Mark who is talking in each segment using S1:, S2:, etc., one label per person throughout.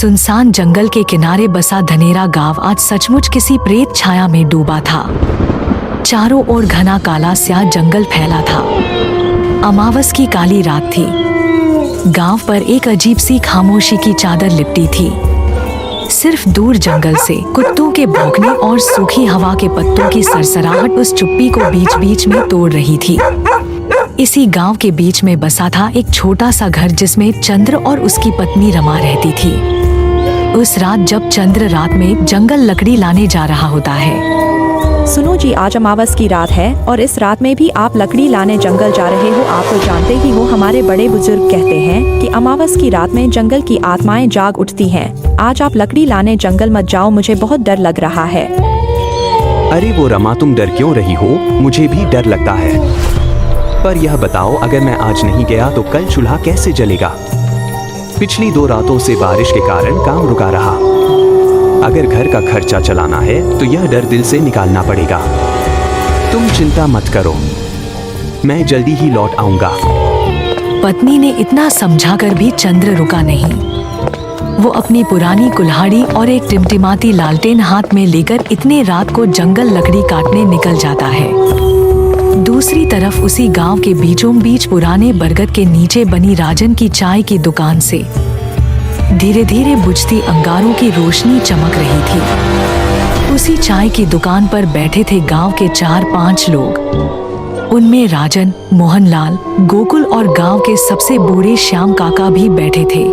S1: सुनसान जंगल के किनारे बसा धनेरा गांव आज सचमुच किसी प्रेत छाया में डूबा था। चारों ओर घना काला स्याह जंगल फैला था। अमावस की काली रात थी। गांव पर एक अजीब सी खामोशी की चादर लिपटी थी। सिर्फ दूर जंगल से कुत्तों के भौंकने और सूखी हवा के पत्तों की सरसराहट उस चुप्पी को बीच बीच में तोड़ रही थी। इसी गांव के बीच में बसा था एक छोटा सा घर जिसमें चंद्र और उसकी पत्नी रमा रहती थी। उस रात जब चंद्र रात में जंगल लकड़ी लाने जा रहा होता है।
S2: सुनो जी, आज अमावस की रात है और इस रात में भी आप लकड़ी लाने जंगल जा रहे हो। आप तो जानते ही हो, हमारे बड़े बुजुर्ग कहते हैं कि अमावस की रात में जंगल की आत्माएं जाग उठती हैं। आज आप लकड़ी लाने जंगल मत जाओ, मुझे बहुत डर लग रहा है।
S3: अरे वो रमा, तुम डर क्यों रही हो? मुझे भी डर लगता है। पर यह बताओ, अगर मैं आज नहीं गया तो कल चूल्हा कैसे जलेगा? पिछली 2 रातों से बारिश के कारण काम रुका रहा। अगर घर का खर्चा चलाना है तो यह डर दिल से निकालना पड़ेगा। तुम चिंता मत करो, मैं जल्दी ही लौट आऊंगा।
S1: पत्नी ने इतना समझाकर भी चंद्र रुका नहीं। वो अपनी पुरानी कुल्हाड़ी और एक टिमटिमाती लालटेन हाथ में लेकर इतने रात को जंगल लकड़ी काटने निकल जाता है। दूसरी तरफ उसी गांव के बीचों बीच पुराने बरगद के नीचे बनी राजन की चाय की दुकान से धीरे धीरे बुझती अंगारों की रोशनी चमक रही थी। उसी चाय की दुकान पर बैठे थे गांव के 4-5 लोग। उनमें राजन, मोहनलाल, गोकुल और गांव के सबसे बूढ़े श्याम काका भी बैठे थे।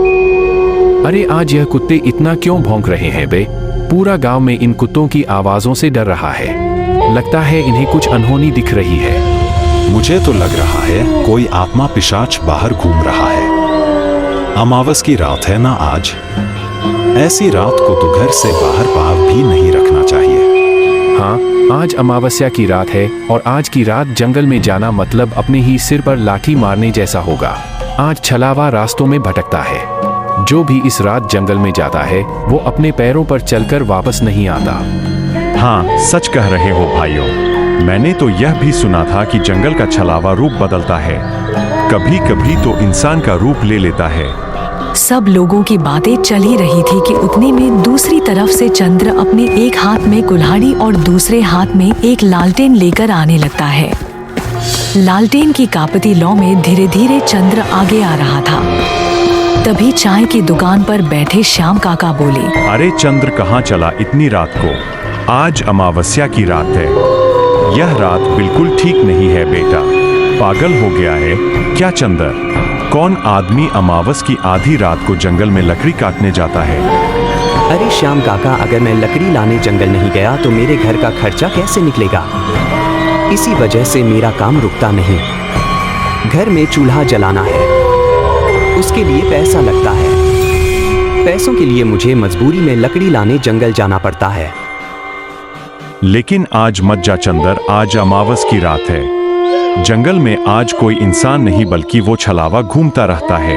S4: अरे आज यह कुत्ते इतना क्यों भौंक रहे हैं बे? पूरा गांव में इन कुत्तों की आवाजों से डर रहा है। लगता है इन्हें कुछ अनहोनी दिख रही है।
S5: मुझे तो लग रहा है कोई आत्मा पिशाच बाहर घूम रहा है। अमावस की रात है ना आज। ऐसी रात को तो घर से बाहर पाँव भी नहीं रखना चाहिए।
S4: हाँ, आज अमावस्या की रात है और आज की रात जंगल में जाना मतलब अपने ही सिर पर लाठी मारने जैसा होगा। आज छलावा रास्तों में भटकता है। जो भी इस रात जंगल में जाता है वो अपने पैरों पर चलकर वापस नहीं आता।
S6: हाँ, सच कह रहे हो भाइयों। मैंने तो यह भी सुना था कि जंगल का छलावा रूप बदलता है, कभी कभी तो इंसान का रूप ले लेता है।
S1: सब लोगों की बातें चल ही रही थी कि उतने में दूसरी तरफ से चंद्र अपने एक हाथ में कुल्हाड़ी और दूसरे हाथ में एक लालटेन लेकर आने लगता है। लालटेन की कापती लौ में धीरे धीरे चंद्र आगे आ रहा था। तभी चाय की दुकान पर बैठे श्याम काका बोले,
S6: अरे चंद्र कहाँ चला इतनी रात को? आज अमावस्या की रात है। यह रात बिल्कुल ठीक नहीं है बेटा। पागल हो गया है क्या चंद्र? कौन आदमी अमावस की आधी रात को जंगल में लकड़ी काटने जाता है?
S3: अरे श्याम काका, अगर मैं लकड़ी लाने जंगल नहीं गया तो मेरे घर का खर्चा कैसे निकलेगा? इसी वजह से मेरा काम रुकता नहीं। घर में चूल्हा जलाना है, उसके लिए पैसा लगता है। पैसों के लिए मुझे मजबूरी में लकड़ी लाने जंगल जाना पड़ता है।
S6: लेकिन आज मत जा चंद्र, आज अमावस की रात है। जंगल में आज कोई इंसान नहीं बल्कि वो छलावा घूमता रहता है।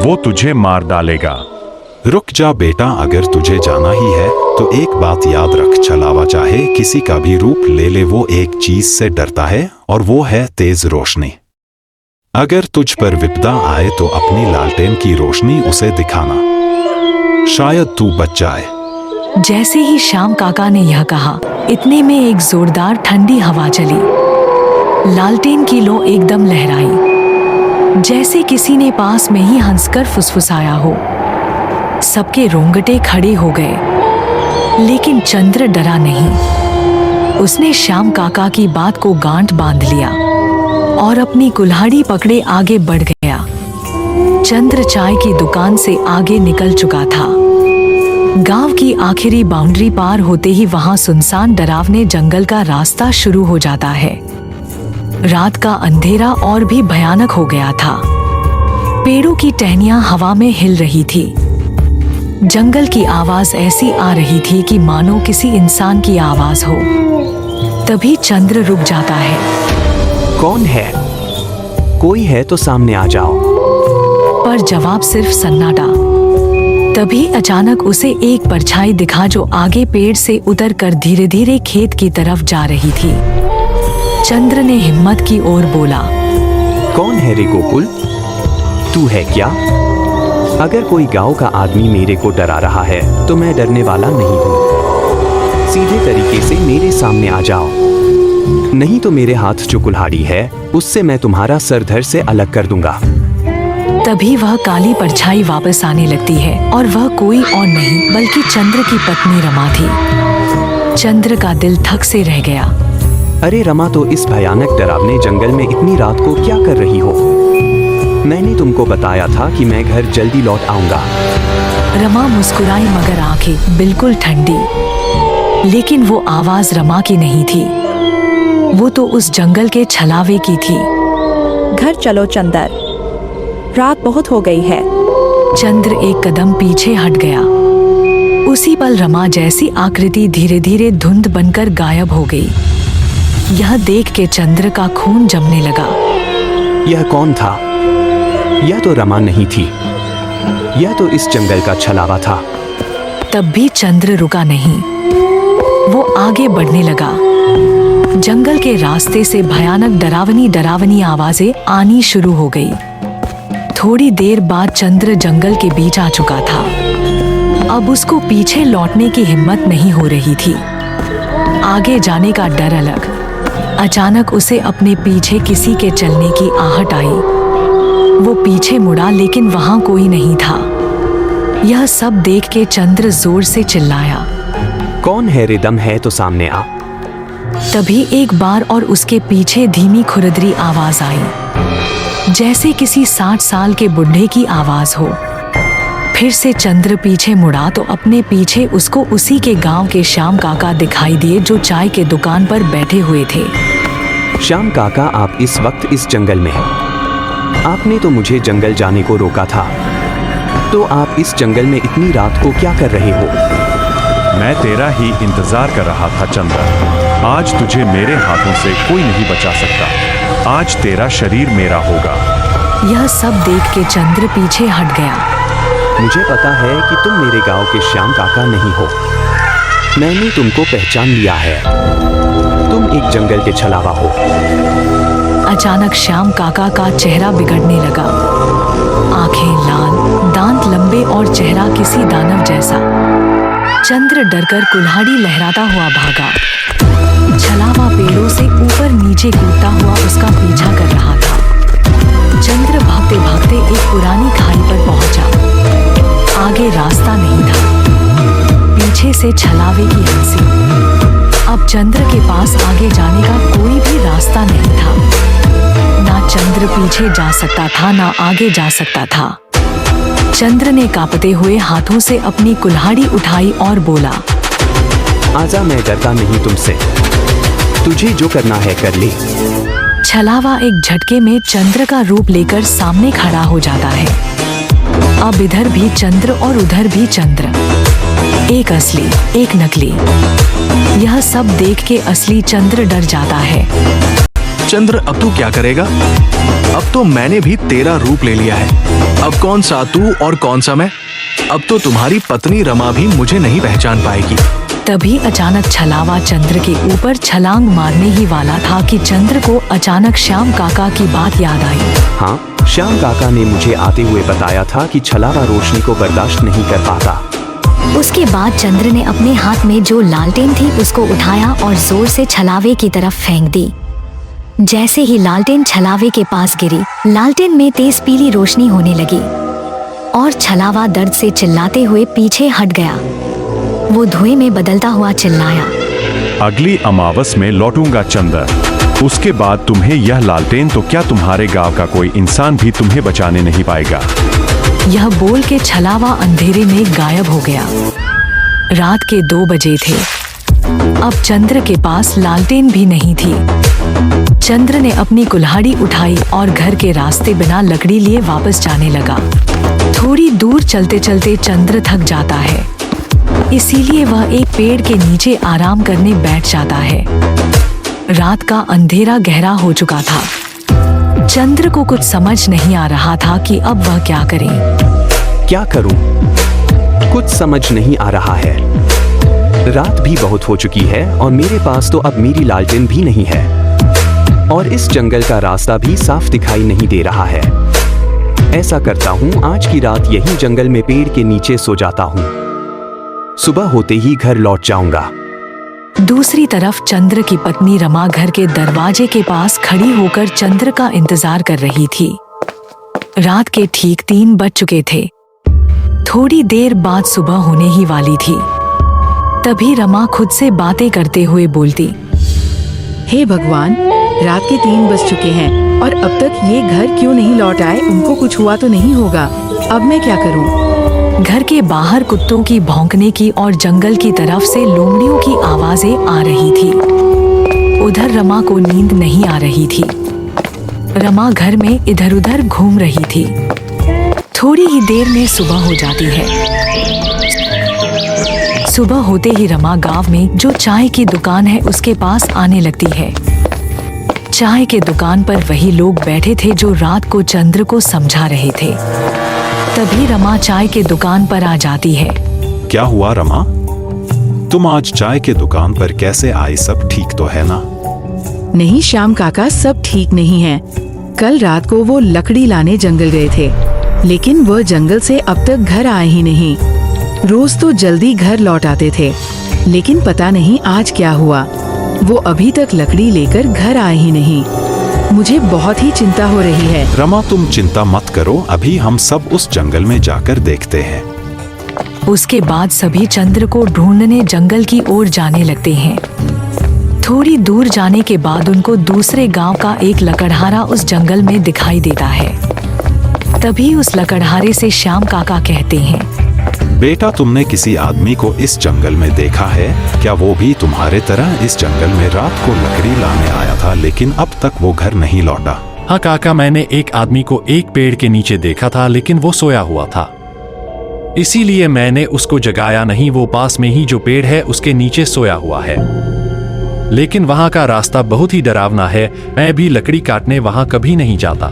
S6: वो तुझे मार डालेगा।
S5: रुक जा बेटा, अगर तुझे जाना ही है तो एक बात याद रख, छलावा चाहे किसी का भी रूप ले ले, वो एक चीज से डरता है और वो है तेज रोशनी। अगर तुझ पर विपदा आए तो अपनी लालटेन की रोशनी उसे दिखाना, शायद तू बच जाए।
S1: जैसे ही श्याम काका ने यह कहा, इतने में एक जोरदार ठंडी हवा चली। लालटेन की लौ एकदम लहराई, जैसे किसी ने पास में ही हंसकर फुसफुसाया हो। सबके रोंगटे खड़े हो गए, लेकिन चंद्र डरा नहीं। उसने श्याम काका की बात को गांठ बांध लिया और अपनी कुल्हाड़ी पकड़े आगे बढ़ गया। चंद्र चाय की दुकान से आगे निकल चुका था। गांव की आखिरी बाउंड्री पार होते ही वहां सुनसान डरावने जंगल का रास्ता शुरू हो जाता है। रात का अंधेरा और भी भयानक हो गया था। पेड़ों की टहनियां हवा में हिल रही थी। जंगल की आवाज ऐसी आ रही थी कि मानो किसी इंसान की आवाज हो। तभी चंद्र रुक जाता है।
S3: कौन है? कोई है तो सामने आ जाओ।
S1: पर जवाब सिर्फ सन्नाटा। तभी अचानक उसे एक परछाई दिखा जो आगे पेड़ से उतरकर धीरे धीरे खेत की तरफ जा रही थी। चंद्र ने हिम्मत की ओर बोला,
S3: कौन है रे गोकुल? तू है क्या? अगर कोई गांव का आदमी मेरे को डरा रहा है तो मैं डरने वाला नहीं हूँ। सीधे तरीके से मेरे सामने आ जाओ, नहीं तो मेरे हाथ जो कुल्हाड़ी है उससे मैं तुम्हारा सर धड़ से अलग कर दूंगा।
S1: तभी वह काली परछाई वापस आने लगती है और वह कोई और नहीं बल्कि चंद्र की पत्नी रमा थी। चंद्र का दिल थक से रह गया।
S3: अरे रमा, तो इस भयानक डरावने जंगल में इतनी रात को क्या कर रही हो? मैंने तुमको बताया था कि मैं घर जल्दी लौट आऊंगा।
S1: रमा मुस्कुराई मगर आंखें बिल्कुल ठंडी। लेकिन वो आवाज रमा की नहीं थी, वो तो उस जंगल के छलावे की थी।
S2: घर चलो चंदर, रात बहुत हो गई है।
S1: चंद्र एक कदम पीछे हट गया। उसी पल रमा जैसी आकृति धीरे धीरे धुंध बनकर गायब हो गई। यह देख के चंद्र का खून जमने लगा।
S3: यह कौन था? यह तो रमा नहीं थी, यह तो इस जंगल का छलावा था।
S1: तब भी चंद्र रुका नहीं, वो आगे बढ़ने लगा। जंगल के रास्ते से भयानक डरावनी डरावनी आवाजें आनी शुरू हो गई। थोड़ी देर बाद चंद्र जंगल के बीच आ चुका था। अब उसको पीछे लौटने की हिम्मत नहीं हो रही थी। आगे जाने का डर अलग। अचानक उसे अपने पीछे किसी के चलने की आहट आई। वो पीछे मुड़ा लेकिन वहां कोई नहीं था। यह सब देख के चंद्र जोर से चिल्लाया,
S3: कौन है रे? दम है तो सामने आ।
S1: तभी एक बार और उसके पीछे धीमी खुरदरी आवाज आई, जैसे किसी 60 साल के बुढ़े की आवाज हो। फिर से चंद्र पीछे मुड़ा तो अपने पीछे उसको उसी के गांव के श्याम काका दिखाई दिए, जो चाय के दुकान पर बैठे हुए थे।
S3: श्याम काका, आप इस वक्त इस जंगल में हैं। आपने तो मुझे जंगल जाने को रोका था, तो आप इस जंगल में इतनी रात को क्या कर रहे हो?
S6: मैं तेरा ही इंतजार कर रहा था चंद्र। आज तुझे मेरे हाथों से कोई नहीं बचा सकता। आज तेरा शरीर मेरा होगा।
S1: यह सब देख के चंद्र पीछे हट गया।
S3: मुझे पता है कि तुम मेरे गांव के श्याम काका नहीं हो। मैंने तुमको पहचान लिया है। तुम एक जंगल के छलावा हो।
S1: अचानक श्याम काका का चेहरा बिगड़ने लगा। आंखें लाल, दांत लंबे और चेहरा किसी दानव जैसा। चंद्र डरकर कुल्हाड़ी लहराता हुआ भागा। छलावा पेड़ों से ऊपर नीचे कूदता हुआ उसका पीछा कर रहा था। चंद्र भागते भागते एक पुरानी खाई पर पहुंचा। आगे रास्ता नहीं था, पीछे से छलावे की हंसी। अब चंद्र के पास आगे जाने का कोई भी रास्ता नहीं था। ना चंद्र पीछे जा सकता था, ना आगे जा सकता था। चंद्र ने कांपते हुए हाथों से अपनी कुल्हाड़ी उठाई और बोला,
S3: आजा, मैं डरता नहीं तुमसे। तुझे जो करना है कर ले।
S1: छलावा एक झटके में चंद्र का रूप लेकर सामने खड़ा हो जाता है। अब इधर भी चंद्र और उधर भी चंद्र, एक असली एक नकली। यह सब देख के असली चंद्र डर जाता है।
S7: चंद्र, अब तू क्या करेगा? अब तो मैंने भी तेरा रूप ले लिया है। अब कौन सा तू और कौन सा मैं? अब तो तुम्हारी पत्नी रमा भी मुझे नहीं पहचान पाएगी।
S1: तभी अचानक छलावा चंद्र के ऊपर छलांग मारने ही वाला था कि चंद्र को अचानक श्याम काका की बात याद आई।
S3: हाँ, श्याम काका ने मुझे आते हुए बताया था कि छलावा रोशनी को बर्दाश्त नहीं कर पाता।
S8: उसके बाद चंद्र ने अपने हाथ में जो लालटेन थी उसको उठाया और जोर से छलावे की तरफ फेंक दी। जैसे ही लालटेन छलावे के पास गिरी, लालटेन में तेज पीली रोशनी होने लगी और छलावा दर्द से चिल्लाते हुए पीछे हट गया। वो धुएं में बदलता हुआ चिल्लाया,
S6: अगली अमावस में लौटूंगा चंद्र। उसके बाद तुम्हें यह लालटेन तो क्या तुम्हारे गांव का कोई इंसान भी तुम्हें बचाने नहीं पाएगा।
S1: यह बोल के छलावा अंधेरे में गायब हो गया। रात के 2 बजे थे। अब चंद्र के पास लालटेन भी नहीं थी। चंद्र ने अपनी कुल्हाड़ी उठाई और घर के रास्ते बिना लकड़ी लिए वापस जाने लगा। थोड़ी दूर चलते चलते चंद्र थक जाता है, इसीलिए वह एक पेड़ के नीचे आराम करने बैठ जाता है। रात का अंधेरा गहरा हो चुका था। चंद्र को कुछ समझ नहीं आ रहा था कि अब वह क्या करे।
S3: क्या करूं? कुछ समझ नहीं आ रहा है। रात भी बहुत हो चुकी है और मेरे पास तो अब मेरी लालटेन भी नहीं है और इस जंगल का रास्ता भी साफ दिखाई नहीं दे रहा है। ऐसा करता हूँ, आज की रात यहीं जंगल में पेड़ के नीचे सो जाता हूँ। सुबह होते ही घर लौट जाऊंगा।
S1: दूसरी तरफ चंद्र की पत्नी रमा घर के दरवाजे के पास खड़ी होकर चंद्र का इंतजार कर रही थी। रात के ठीक 3 बज चुके थे। थोड़ी देर बाद सुबह होने ही वाली थी। तभी रमा खुद से बातें करते हुए बोलती,
S9: हे भगवान, रात के 3 बज चुके हैं और अब तक ये घर क्यों नहीं लौट आए? उनको कुछ हुआ तो नहीं होगा? अब मैं क्या करूं?
S1: घर के बाहर कुत्तों की भौंकने की और जंगल की तरफ से लोमड़ियों की आवाजें आ रही थी। उधर रमा को नींद नहीं आ रही थी। रमा घर में इधर उधर घूम रही थी। थोड़ी ही देर में सुबह हो जाती है। सुबह होते ही रमा गांव में जो चाय की दुकान है उसके पास आने लगती है। चाय के दुकान पर वही लोग बैठे थे जो रात को चंद्र को समझा रहे थे। तभी रमा चाय के दुकान पर आ जाती है।
S5: क्या हुआ रमा? तुम आज चाय के दुकान पर कैसे आई? सब ठीक तो है ना?
S9: नहीं श्याम काका, सब ठीक नहीं है। कल रात को वो लकड़ी लाने जंगल गए थे, लेकिन वह जंगल से अब तक घर आए ही नहीं। रोज तो जल्दी घर लौट आते थे, लेकिन पता नहीं आज क्या हुआ। वो अभी तक लकड़ी लेकर घर आए ही नहीं। मुझे बहुत ही चिंता हो रही है।
S5: रमा तुम चिंता मत करो, अभी हम सब उस जंगल में जाकर देखते हैं।
S1: उसके बाद सभी चंद्र को ढूंढने जंगल की ओर जाने लगते हैं। थोड़ी दूर जाने के बाद उनको दूसरे गांव का एक लकड़हारा उस जंगल में दिखाई देता है। तभी उस लकड़हारे से श्याम काका कहते हैं,
S5: बेटा तुमने किसी आदमी को इस जंगल में देखा है क्या? वो भी तुम्हारे तरह इस जंगल में रात को लकड़ी लाने आया था, लेकिन अब तक वो घर नहीं लौटा।
S10: हाँ काका, मैंने एक आदमी को एक पेड़ के नीचे देखा था, लेकिन वो सोया हुआ था, इसीलिए मैंने उसको जगाया नहीं। वो पास में ही जो पेड़ है उसके नीचे सोया हुआ है, लेकिन वहाँ का रास्ता बहुत ही डरावना है। मैं भी लकड़ी काटने वहाँ कभी नहीं जाता।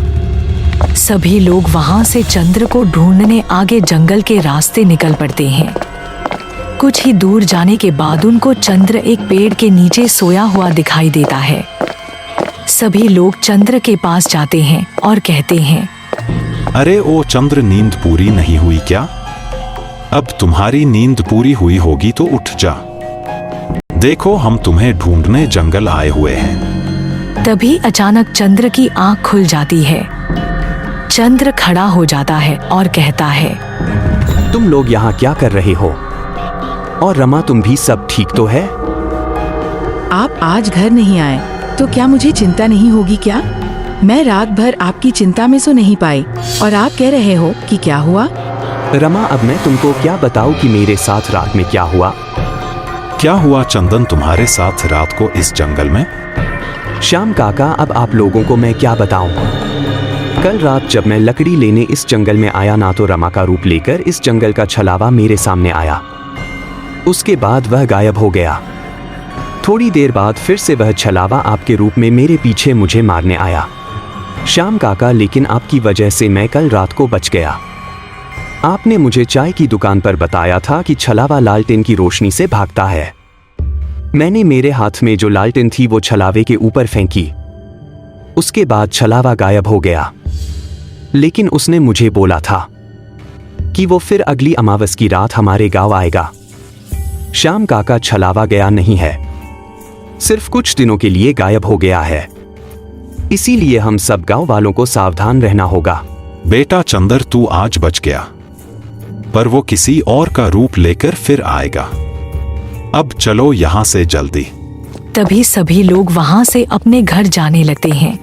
S1: सभी लोग वहां से चंद्र को ढूंढने आगे जंगल के रास्ते निकल पड़ते हैं। कुछ ही दूर जाने के बाद उनको चंद्र एक पेड़ के नीचे सोया हुआ दिखाई देता है। सभी लोग चंद्र के पास जाते हैं और कहते हैं,
S5: अरे ओ चंद्र, नींद पूरी नहीं हुई क्या? अब तुम्हारी नींद पूरी हुई होगी तो उठ जा। देखो हम तुम्हें ढूंढने जंगल आए हुए हैं।
S1: तभी अचानक चंद्र की आंख खुल जाती है। चंद्र खड़ा हो जाता है और कहता है,
S3: तुम लोग यहाँ क्या कर रहे हो? और रमा तुम भी सब ठीक तो है?
S9: आप आज घर नहीं आए तो क्या मुझे चिंता नहीं होगी क्या? मैं रात भर आपकी चिंता में सो नहीं पाई और आप कह रहे हो कि क्या हुआ?
S3: रमा अब मैं तुमको क्या बताऊं कि मेरे साथ रात में क्या हुआ?
S5: क्या हुआ चंदन तुम्हारे साथ रात को इस जंगल में?
S3: श्याम काका, अब आप लोगों को मैं क्या बताऊं? कल रात जब मैं लकड़ी लेने इस जंगल में आया ना, तो रमा का रूप लेकर इस जंगल का छलावा मेरे सामने आया। उसके बाद वह गायब हो गया। थोड़ी देर बाद फिर से वह छलावा आपके रूप में मेरे पीछे मुझे मारने आया। श्याम काका, लेकिन आपकी वजह से मैं कल रात को बच गया। आपने मुझे चाय की दुकान पर बताया था कि छलावा लालटेन की रोशनी से भागता है। मैंने मेरे हाथ में जो लालटेन थी वो छलावे के ऊपर फेंकी। उसके बाद छलावा गायब हो गया, लेकिन उसने मुझे बोला था कि वो फिर अगली अमावस की रात हमारे गांव आएगा। श्याम काका, छलावा गया नहीं है, सिर्फ कुछ दिनों के लिए गायब हो गया है। इसीलिए हम सब गांव वालों को सावधान रहना होगा।
S5: बेटा चंदर, तू आज बच गया, पर वो किसी और का रूप लेकर फिर आएगा। अब चलो यहाँ से जल्दी।
S1: तभी सभी लोग वहां से अपने घर जाने लगते हैं।